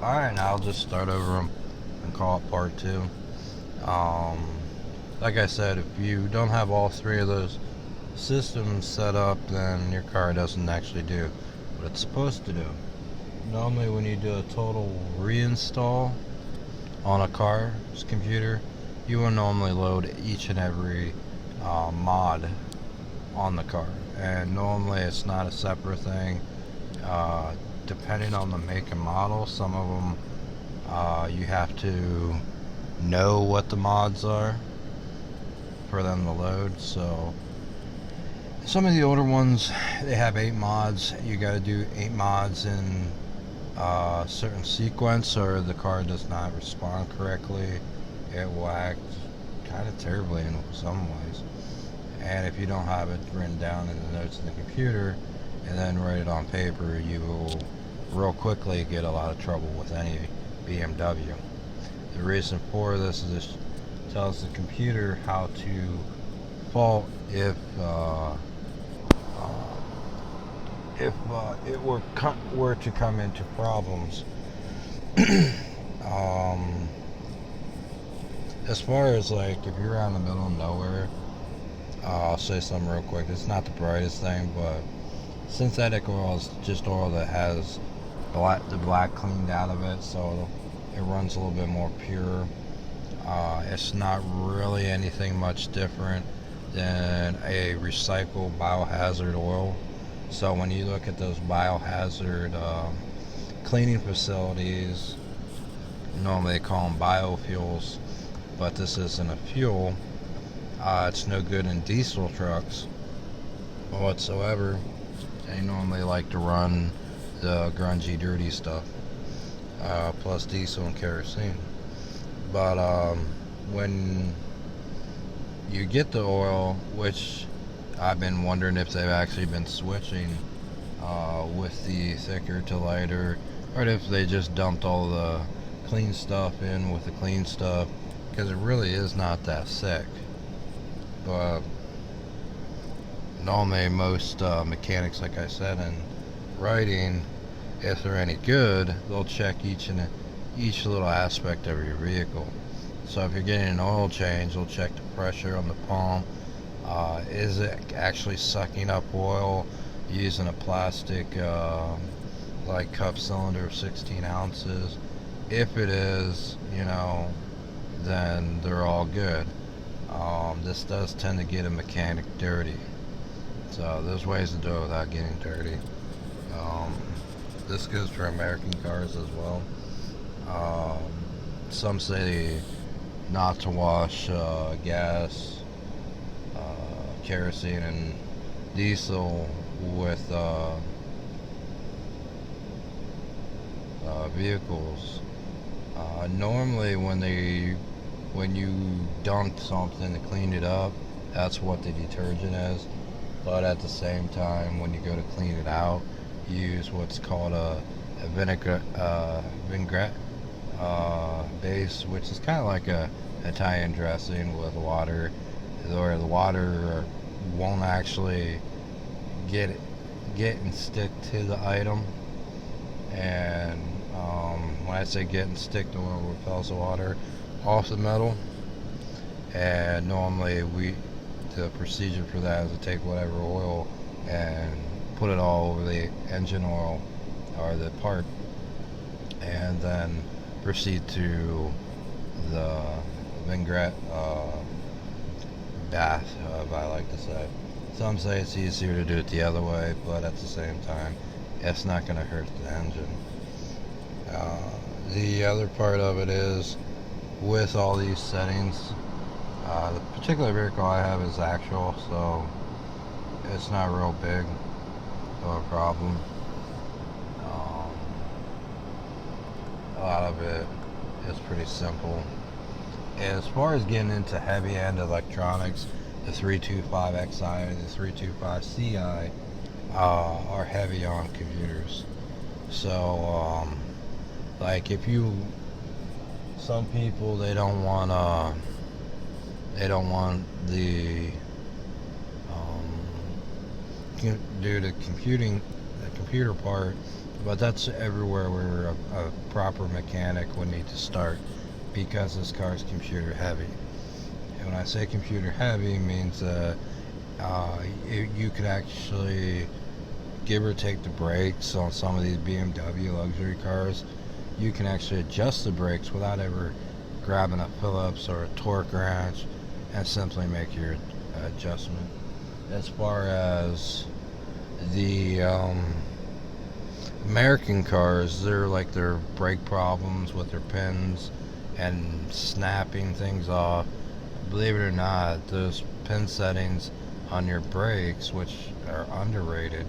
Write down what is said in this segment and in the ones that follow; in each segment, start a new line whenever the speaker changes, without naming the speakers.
Alright, now I'll just start over and call it part two. Um, like I said, if you don't have all three of those systems set up, then your car doesn't actually do what it's supposed to do. Normally, when you do a total reinstall on a car's computer, you will normally load each and every mod on the car. And normally, it's not a separate thing. Uh, Depending on the make and model, some of them you have to know what the mods are for them to load. So some of the older ones, they have 8 mods. You got to do 8 mods in a certain sequence, or the car does not respond correctly. It will act kind of terribly in some ways. And if you don't have it written down in the notes in the computer and then write it on paper, you will real quickly get a lot of trouble with any BMW. The reason for this is it tells the computer how to fault if it were to come into problems. um, as far as like if you're out in the middle of nowhere, I'll say something real quick. It's not the brightest thing, but synthetic oil is just oil that has the black cleaned out of it, so it runs a little bit more pure. It's not really anything much different than a recycled biohazard oil. So when you look at those biohazard cleaning facilities, normally they call them biofuels, but this isn't a fuel. It's no good in diesel trucks whatsoever. They normally like to run the grungy, dirty stuff, plus diesel and kerosene. But when you get the oil, which I've been wondering if they've actually been switching with the thicker to lighter, or if they just dumped all the clean stuff in with the clean stuff, because it really is not that thick. But normally, most mechanics, like I said in writing, if they're any good, they'll check each little aspect of your vehicle. So if you're getting an oil change, they'll check the pressure on the pump. Is it actually sucking up oil using a plastic like cup cylinder of 16 ounces? If it is, then they're all good. This does tend to get a mechanic dirty. So there's ways to do it without getting dirty. Um, this goes for American cars as well. Um, some say not to wash gas, kerosene, and diesel with vehicles. Normally, when you dunk something to clean it up, that's what the detergent is. But at the same time, when you go to clean it out, you use what's called a vinaigrette base, which is kind of like a Italian dressing with water, where the water won't actually get and stick to the item. And when I say get and stick, the oil repels the water off the metal. And normally the procedure for that is to take whatever oil and put it all over the engine oil or the part, and then proceed to the vinaigrette bath, I like to say. Some say it's easier to do it the other way, but at the same time, it's not going to hurt the engine. Uh, the other part of it is, with all these settings, the particular vehicle I have is actual, so it's not real big of a problem. Um, a lot of it is pretty simple. As far as getting into heavy end electronics, the 325XI and the 325CI are heavy on computers. So, like if you, some people they don't want the do the computer part But that's everywhere where a proper mechanic would need to start, because this car is computer heavy. And when I say computer heavy, it means you could actually give or take the brakes on some of these BMW luxury cars. You can actually adjust the brakes without ever grabbing a Phillips or a torque wrench and simply make your adjustment. As far as the American cars, they're like their brake problems with their pins and snapping things off. Believe it or not, those pin settings on your brakes, which are underrated,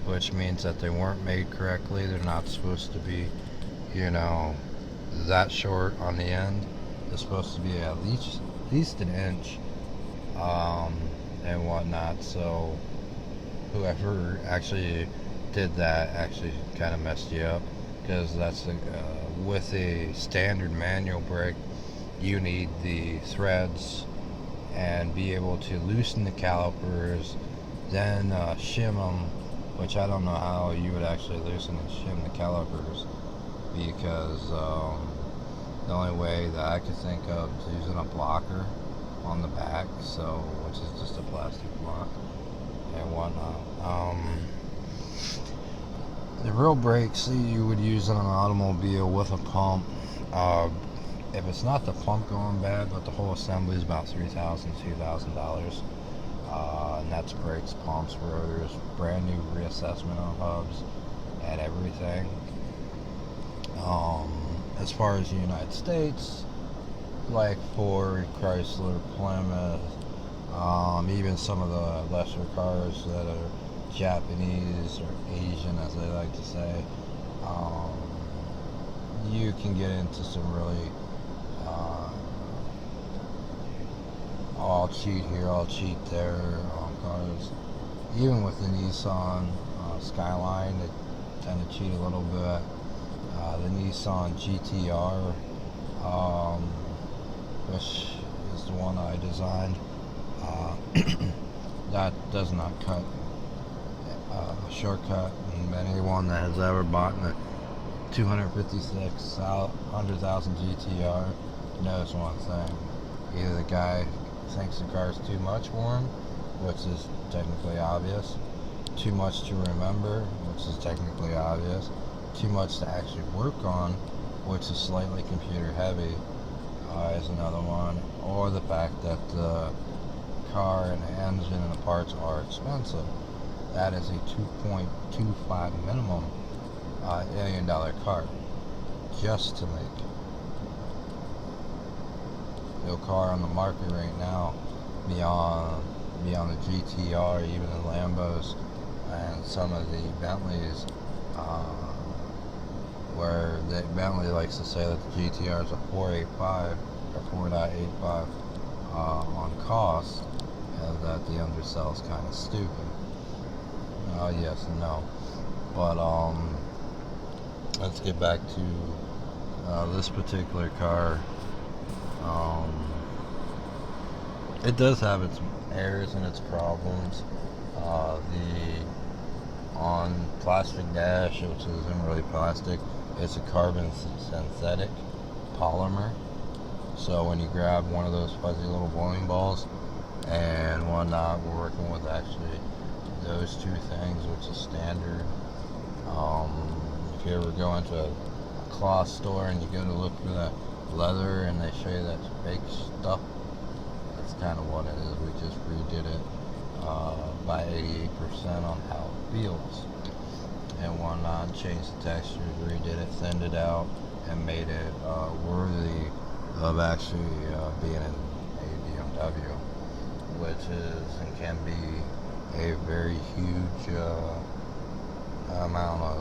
which means that they weren't made correctly. They're not supposed to be, you know, that short on the end. They're supposed to be at least an inch, um, and whatnot. So whoever actually did that actually kind of messed you up, because with a standard manual brake, you need the threads and be able to loosen the calipers, then shim them, which I don't know how you would actually loosen and shim the calipers, because the only way that I could think of is using a blocker on the back, so which is just a plastic block and whatnot. The real brakes that you would use in an automobile with a pump, if it's not the pump going bad, but the whole assembly, is about $3,000, $2,000. And that's brakes, pumps, rotors, brand new reassessment on hubs, and everything. As far as the United States, like Ford, Chrysler, Plymouth, even some of the lesser cars that are Japanese or Asian, as they like to say, you can get into some really I'll cheat here, I'll cheat there cars. Even with the Nissan Skyline, they tend to cheat a little bit. The Nissan GTR, which is the one I designed, that does not cut a shortcut. And anyone that has ever bought a 256 100,000 GTR knows one thing: either the guy thinks the car is too much for him, which is technically obvious, too much to remember, which is technically obvious, too much to actually work on, which is slightly computer heavy, is another one, or the fact that the car and the engine and the parts are expensive. That is a $2.25 minimum $1 million car just to make. No car on the market right now beyond the GTR, even the Lambos and some of the Bentleys, where Bentley likes to say that the GTR is a 4.85 or 4.85 on cost, and that the undersell is kind of stupid. Yes and no. But let's get back to this particular car. It does have its errors and its problems. On plastic dash, which isn't really plastic, it's a carbon synthetic polymer. So when you grab one of those fuzzy little bowling balls and whatnot, we're working with actually those two things, which is standard. If you ever go into a cloth store and you go to look for that leather and they show you that fake stuff, that's kind of what it is. We just redid it by 88% on how it feels and whatnot, changed the textures, redid it, thinned it out, and made it worthy of actually being in a BMW, which is and can be a very huge amount of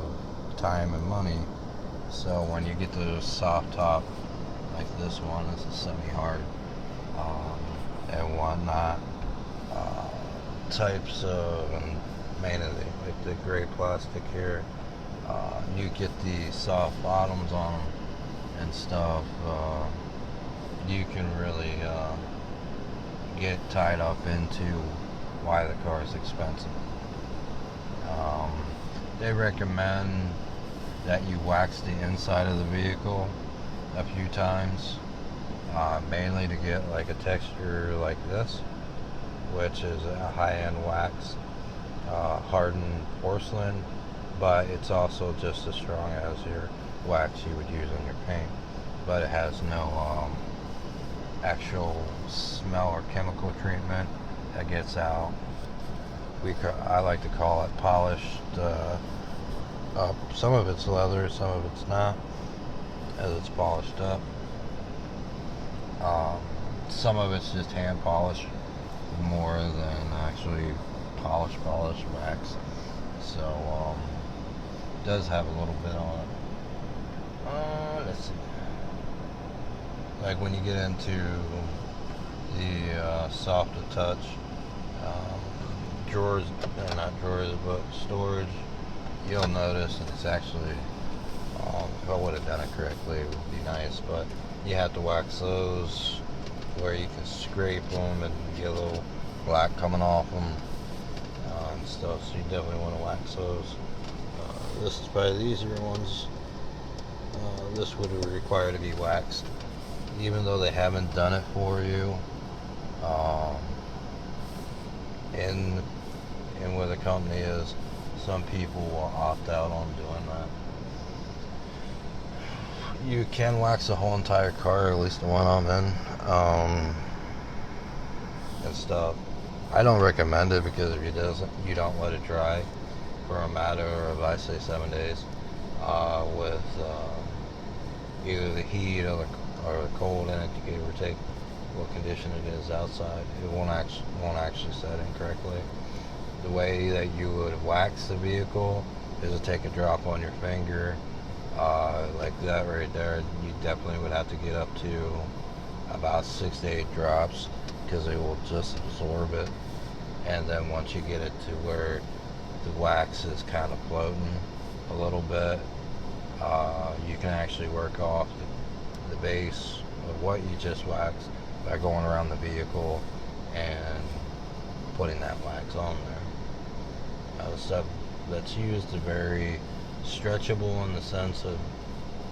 time and money. So when you get to a soft top like this one, this is semi-hard and whatnot, types of, and mainly like the gray plastic here, you get the soft bottoms on them and stuff, you can really get tied up into why the car is expensive. They recommend that you wax the inside of the vehicle a few times, mainly to get like a texture like this, which is a high-end wax, hardened porcelain, but it's also just as strong as your wax you would use in your paint, but it has no actual smell or chemical treatment that gets out. I like to call it polished. Some of it's leather, some of it's not, as it's polished up. Some of it's just hand polish more than actually polish wax. So it does have a little bit on it. Let's see. Like when you get into the softer touch drawers, not drawers, but storage, you'll notice that it's actually, if I would have done it correctly, it would be nice, but you have to wax those where you can scrape them and get a little black coming off them and stuff, so you definitely want to wax those. This is probably the easier ones. This would require to be waxed, even though they haven't done it for you. And where the company is, some people will opt out on doing that. You can wax the whole entire car, at least the one I'm in, and stuff. I don't recommend it because if you don't let it dry for a matter of, I say, 7 days, with either the heat or the cold in it, to give or take what condition it is outside, it won't actually set in correctly. The way that you would wax the vehicle is to take a drop on your finger, like that right there. You definitely would have to get up to about 6 to 8 drops, because it will just absorb it. And then once you get it to where the wax is kind of floating a little bit, you can actually work off the base of what you just waxed by going around the vehicle and putting that wax on there. The stuff that's used is very stretchable in the sense of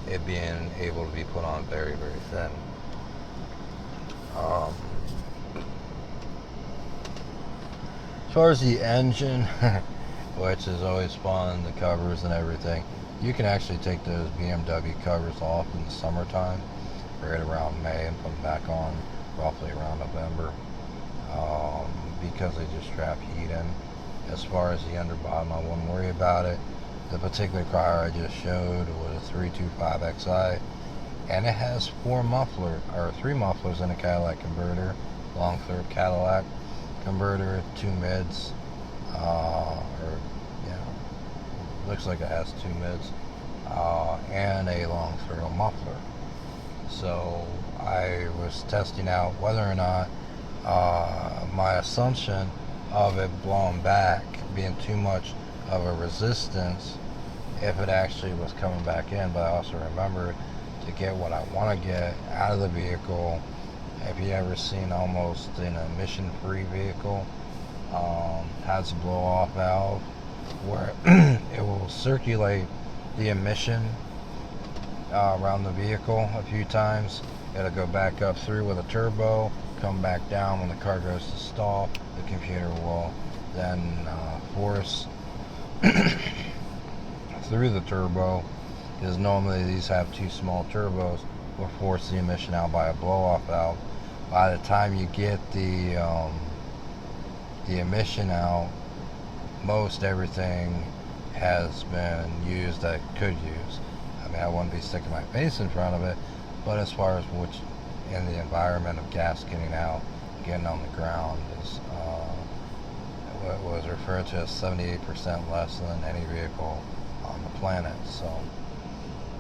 it being able to be put on very, very thin. As far as the engine, which is always fun, the covers and everything, you can actually take those BMW covers off in the summertime, right around May, and put them back on roughly around November, because they just trap heat in. As far as the underbottom, I wouldn't worry about it. The particular car I just showed was a 325xi, and it has 3 mufflers in a Cadillac converter, long throat Cadillac converter, 2 mids, looks like it has 2 mids, and a long throw muffler. So I was testing out whether or not my assumption of it blowing back, being too much of a resistance, if it actually was coming back in. But I also remember, to get what I want to get out of the vehicle, have you ever seen almost an emission-free vehicle, has a blow-off valve where it will circulate the emission around the vehicle a few times. It'll go back up through with a turbo, come back down when the car goes to stall. The computer will then force through the turbo, because normally these have 2 small turbos, will force the emission out by a blow-off valve. By the time you get the emission out, most everything has been used that it could use. I mean, I wouldn't be sticking my face in front of it, but as far as which in the environment of gas getting out, getting on the ground, is what was referred to as 78% less than any vehicle on the planet. So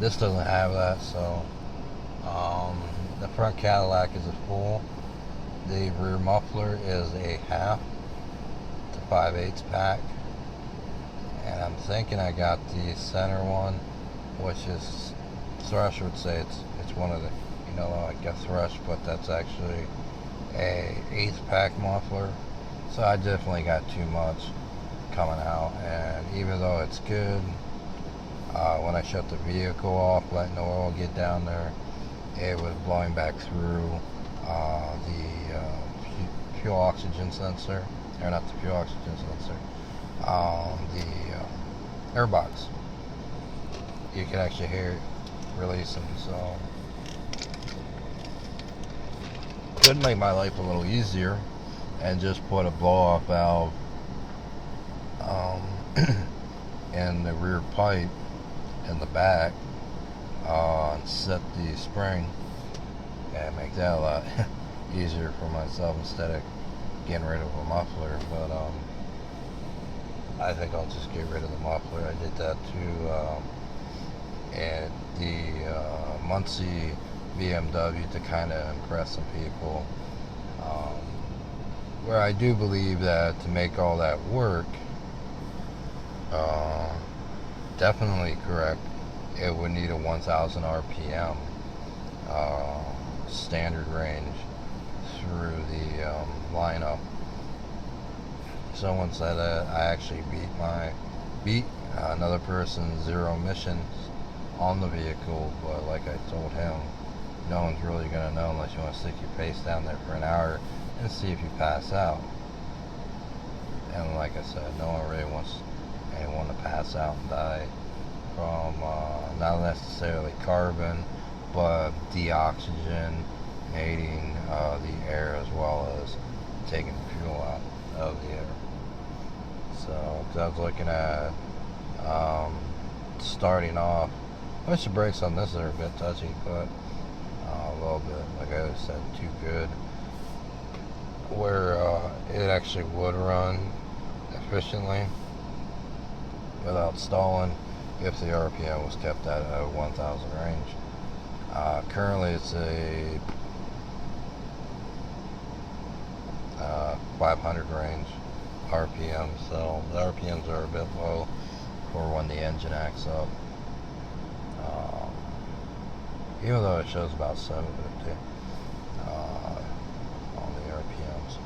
this doesn't have that. So the front Cadillac is a full. The rear muffler is a half to 5/8 pack, and I'm thinking I got the center one, which is, Thrush would say it's one of the, like a Thrush, but that's actually a 1/8 pack muffler. So I definitely got too much coming out, and even though it's good, When I shut the vehicle off, letting the oil get down there, it was blowing back through the fuel oxygen sensor, or not the fuel oxygen sensor, the airbox. You can actually hear it releasing, so could make my life a little easier and just put a blow-off valve in the rear pipe in the back, and set the spring and make that a lot easier for myself instead of getting rid of a muffler. But I think I'll just get rid of the muffler. I did that too at the Muncie BMW to kind of impress some people, where I do believe that to make all that work, definitely correct, it would need a 1000 RPM standard range through the lineup. Someone said that I actually beat another person's zero emissions on the vehicle, but like I told him, no one's really going to know unless you want to stick your face down there for an hour and see if you pass out. And like I said, no one really wants anyone to pass out and die from not necessarily carbon, but deoxygenating the air, as well as taking fuel out of the air. So I was looking at starting off. I wish the brakes on this are a bit touchy, but a little bit, like I said, too good, where it actually would run efficiently without stalling if the RPM was kept at a 1000 range. Currently it's a 500 range RPM, so the RPMs are a bit low for when the engine acts up, even though it shows about 750 on the RPMs.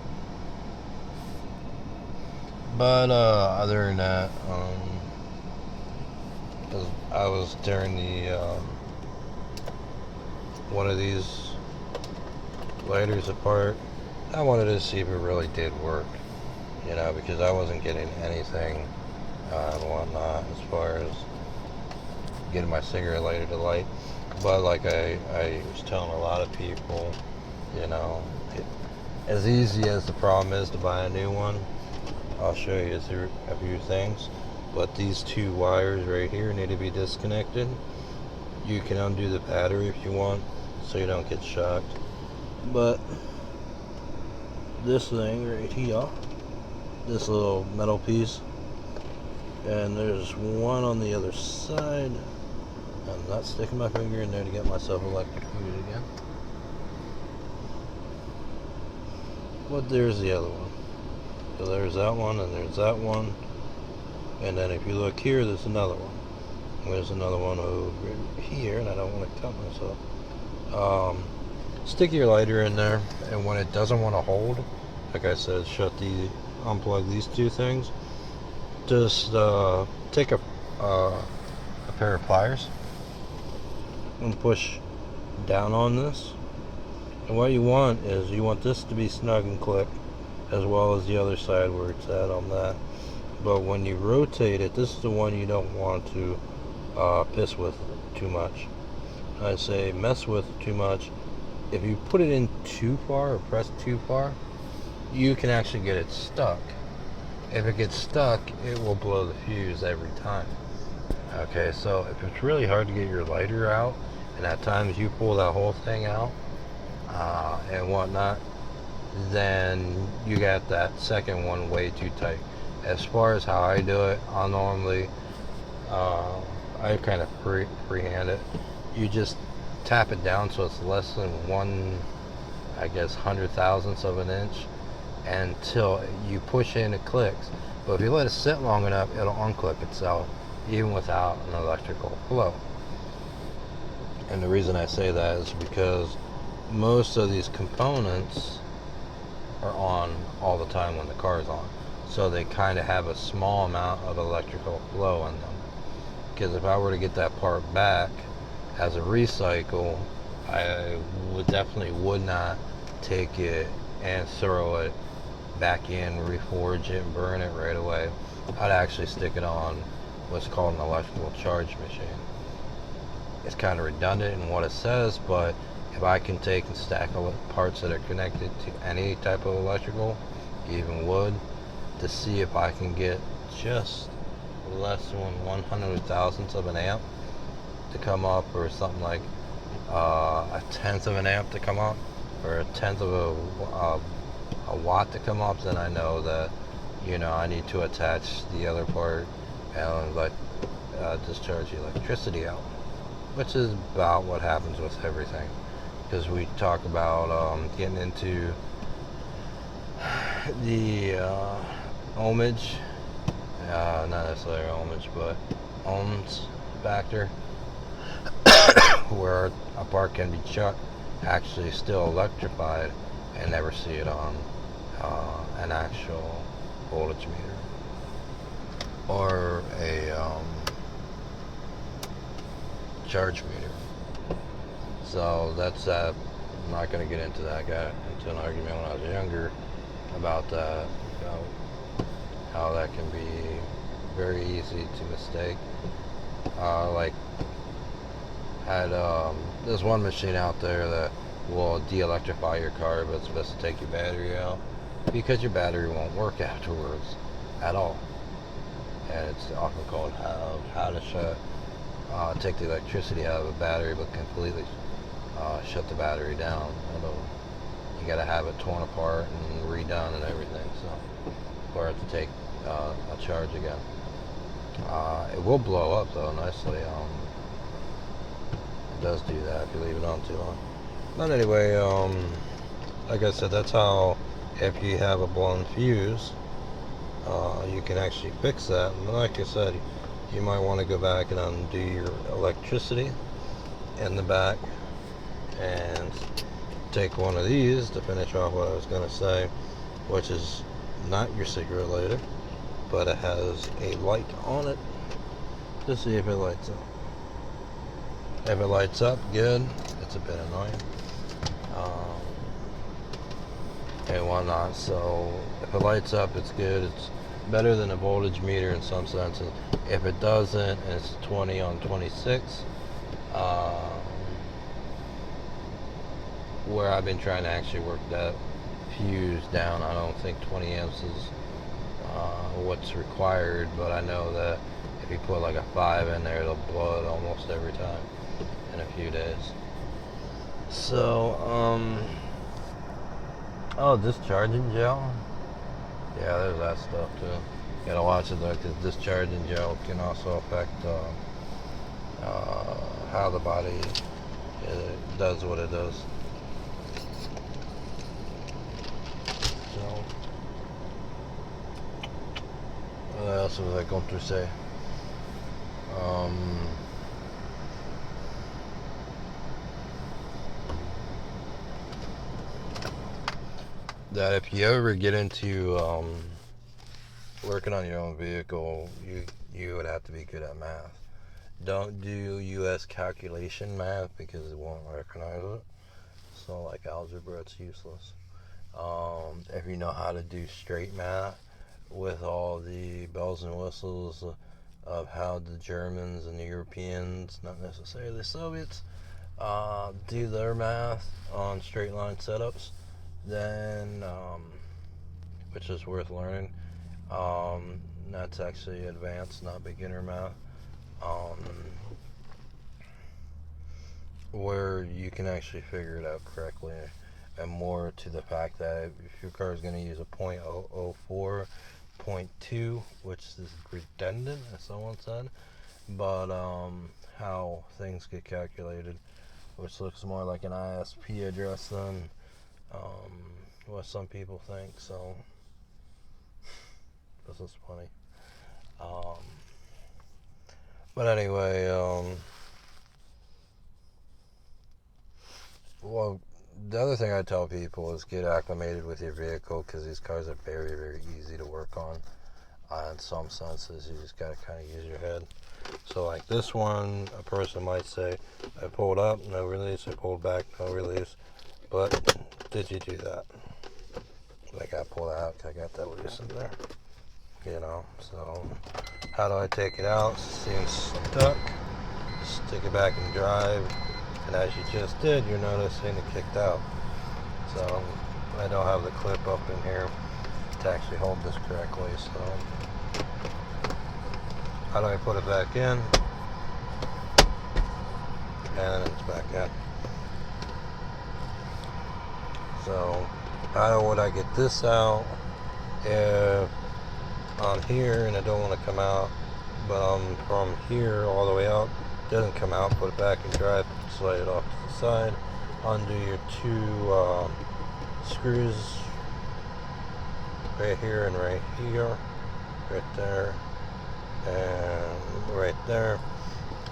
But other than that, I was tearing the one of these lighters apart. I wanted to see if it really did work, because I wasn't getting anything and whatnot as far as getting my cigarette lighter to light. But like I was telling a lot of people, as easy as the problem is to buy a new one, I'll show you through a few things. But these two wires right here need to be disconnected. You can undo the battery if you want, so you don't get shocked. But this thing right here, this little metal piece, and there's one on the other side. I'm not sticking my finger in there to get myself electrocuted again. But there's the other one. So there's that one, and there's that one. And then if you look here, there's another one. And there's another one over here, and I don't want to cut myself. Stick your lighter in there, and when it doesn't want to hold, like I said, unplug these two things. Just take a pair of pliers and push down on this. And what you want is this to be snug and click, as well as the other side where it's at on that. But when you rotate it, this is the one you don't want to piss with too much. I say mess with too much. If you put it in too far or press too far, you can actually get it stuck. If it gets stuck, it will blow the fuse every time. Okay, so if it's really hard to get your lighter out, and at times you pull that whole thing out and whatnot, then you got that second one way too tight. As far as how I do it, I'll normally I kind of freehand it. You just tap it down so it's less than 100,000ths of an inch until you push in, it clicks. But if you let it sit long enough, it'll unclick itself even without an electrical flow. And the reason I say that is because most of these components are on all the time when the car is on, so they kind of have a small amount of electrical flow in them. Because if I were to get that part back as a recycle, I would not take it and throw it back in, reforge it, and burn it right away. I'd actually stick it on what's called an electrical charge machine. It's kind of redundant in what it says, but if I can take and stack parts that are connected to any type of electrical, even wood, to see if I can get just less than 1/100,000th of an amp to come up, or something like a tenth of an amp to come up, or a tenth of a watt to come up, then I know that I need to attach the other part and discharge the electricity out, which is about what happens with everything. Because we talk about getting into the ohmage, not necessarily ohmage, but ohms factor, where a part can be actually still electrified and never see it on an actual voltage meter or a charge meter. So that's that. I'm not going to get into that. I got into an argument when I was younger about that, how that can be very easy to mistake. Like, had there's one machine out there that will de-electrify your car, but it's supposed to take your battery out because your battery won't work afterwards at all. And it's often called how to take the electricity out of a battery, but completely shut the battery down. You got to have it torn apart and redone and everything, so for it to take a charge again. It will blow up though nicely. It does do that if you leave it on too long. But anyway, like I said, that's how, if you have a blown fuse, you can actually fix that. And like I said, you might want to go back and undo your electricity in the back and take one of these to finish off what I was going to say, which is not your cigarette lighter, but it has a light on it to see if it lights up. If it lights up, good. It's a bit annoying. And whatnot. So if it lights up, it's good. It's better than a voltage meter in some senses. If it doesn't, it's 20 on 26. Where I've been trying to actually work that fuse down, I don't think 20 amps is what's required, but I know that if you put like a 5 in there, it'll blow it almost every time in a few days. So, oh, discharging gel? Yeah, there's that stuff too. You gotta watch it though, because discharging gel can also affect how the body does what it does. So, what else was I going to say? That if you ever get into working on your own vehicle, you would have to be good at math. Don't do US calculation math because it won't recognize it. So like algebra, it's useless. If you know how to do straight math with all the bells and whistles of how the Germans and the Europeans, not necessarily the Soviets, do their math on straight line setups, then which is worth learning. That's actually advanced, not beginner math. Where you can actually figure it out correctly, and more to the fact that if your car is going to use a .004, .2, which is redundant, as someone said, but how things get calculated, which looks more like an ISP address than what some people think. So this is funny. But anyway, well, the other thing I tell people is get acclimated with your vehicle, because these cars are very, very easy to work on. In some senses, you just got to kind of use your head. So like this one, a person might say, I pulled up, no release, I pulled back, no release. But did you do that? I got pulled out, I got that loose in there. You know, so how do I take it out? Seems stuck. Stick it back in drive. And as you just did, you're noticing it kicked out. So I don't have the clip up in here to actually hold this correctly. So how do I put it back in? And it's back in. So how would I get this out if I'm here and I don't want to come out, but I'm from here all the way out, doesn't come out, put it back in drive, slide it off to the side, undo your two screws right here and right here, right there and right there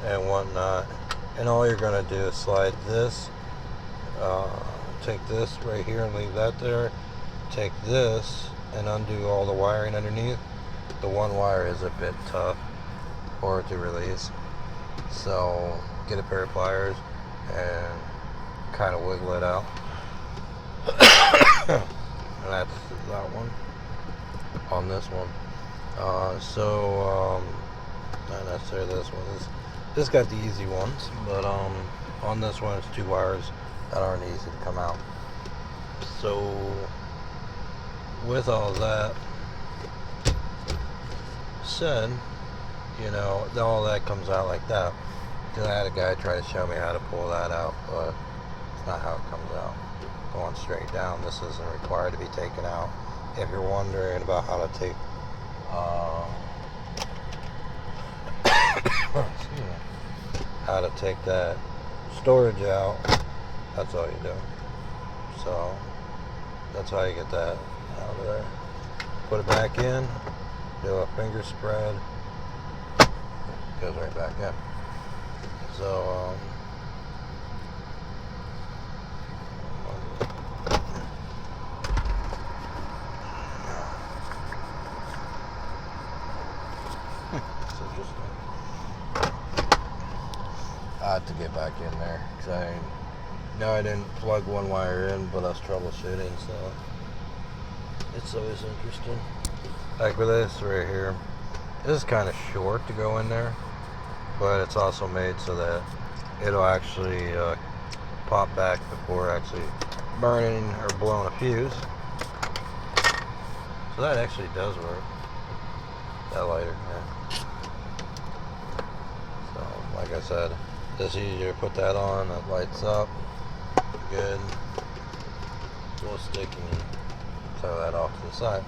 and whatnot. And all you're going to do is slide this, take this right here and leave that there, take this and undo all the wiring underneath. The one wire is a bit tough for it to release, so get a pair of pliers and kind of wiggle it out. And that's that one on this one. Not necessarily this one. This got the easy ones, but on this one it's two wires that aren't easy to come out. So with all that said, you know, all that comes out like that. Then I had a guy try to show me how to pull that out, but it's not how it comes out. Going straight down, this isn't required to be taken out. If you're wondering about how to take how to take that storage out, that's all you do. So that's how you get that out of there. Put it back in, do a finger spread, goes right back in. So it's interesting. I had to get back in there because I didn't plug one wire in, but I was troubleshooting, so it's always interesting. Like with this right here, this is kind of short to go in there, but it's also made so that it'll actually pop back before actually burning or blowing a fuse. So that actually does work. That lighter, yeah. So like I said, it's easier to put that on, it lights up, good. We'll stick and throw that off to the side.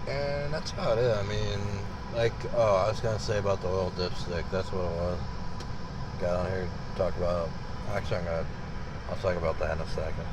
And that's about it. I mean, like, I was gonna say about the oil dipstick. That's what it was. Got on here to talk about. Actually, I'll talk about that in a second.